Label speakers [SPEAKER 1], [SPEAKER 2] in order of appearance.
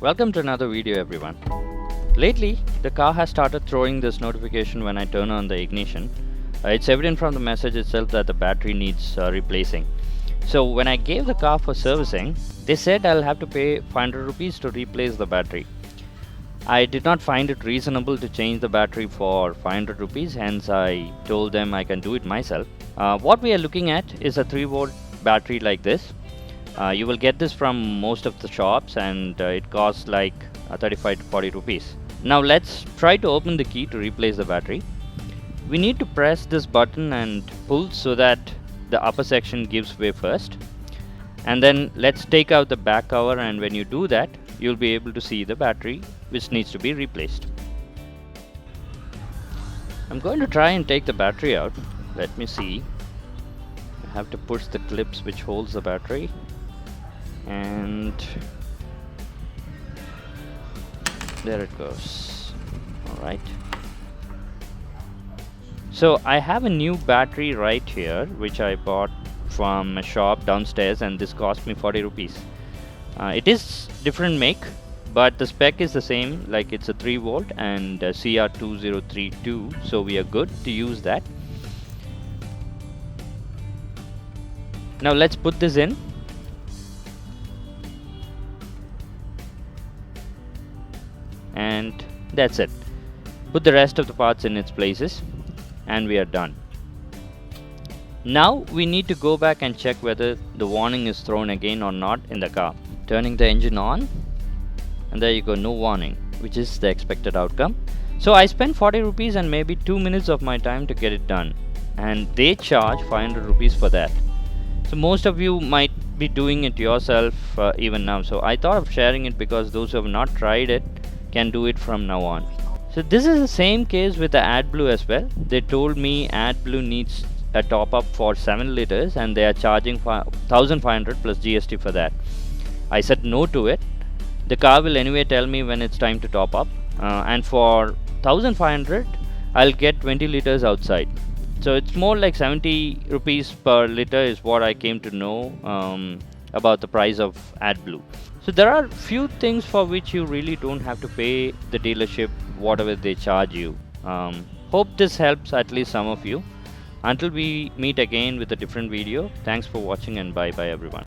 [SPEAKER 1] Welcome to another video, everyone. Lately, the car has started throwing this notification when I turn on the ignition. It's evident from the message itself that the battery needs replacing. So when I gave the car for servicing, they said I'll have to pay 500 rupees to replace the battery. I did not find it reasonable to change the battery for 500 rupees, hence I told them I can do it myself. What we are looking at is a 3-volt battery like this. You will get this from most of the shops, and it costs like 35 to 40 rupees. Now let's try to open the key to replace the battery. We need to press this button and pull so that the upper section gives way first, and then let's take out the back cover, and when you do that you'll be able to see the battery which needs to be replaced. I'm going to try and take the battery out. Let me see. I have to push the clips which holds the battery, and there it goes. Alright, so I have a new battery right here which I bought from a shop downstairs, and this cost me 40 rupees. It is different make, but the spec is the same, like it's a 3 volt and CR2032, so we are good to use that. Now let's put this in. And that's it. Put the rest of the parts in its places and we are done. Now we need to go back and check whether the warning is thrown again or not in the car. Turning the engine on, and there you go, no warning, which is the expected outcome. So I spent 40 rupees and maybe 2 minutes of my time to get it done, and they charge 500 rupees for that. So most of you might be doing it yourself even now, so I thought of sharing it because those who have not tried it can do it from now on. So this is the same case with the adblue as well. They told me adblue needs a top up for 7 liters and they are charging 1500 plus GST for that. I said no to it. The car will anyway tell me when it's time to top up, and for 1500 I'll get 20 liters outside. So it's more like 70 rupees per liter is what I came to know about the price of adblue. So there are few things for which you really don't have to pay the dealership whatever they charge you. Hope this helps at least some of you. Until we meet again with a different video, thanks for watching and bye bye everyone.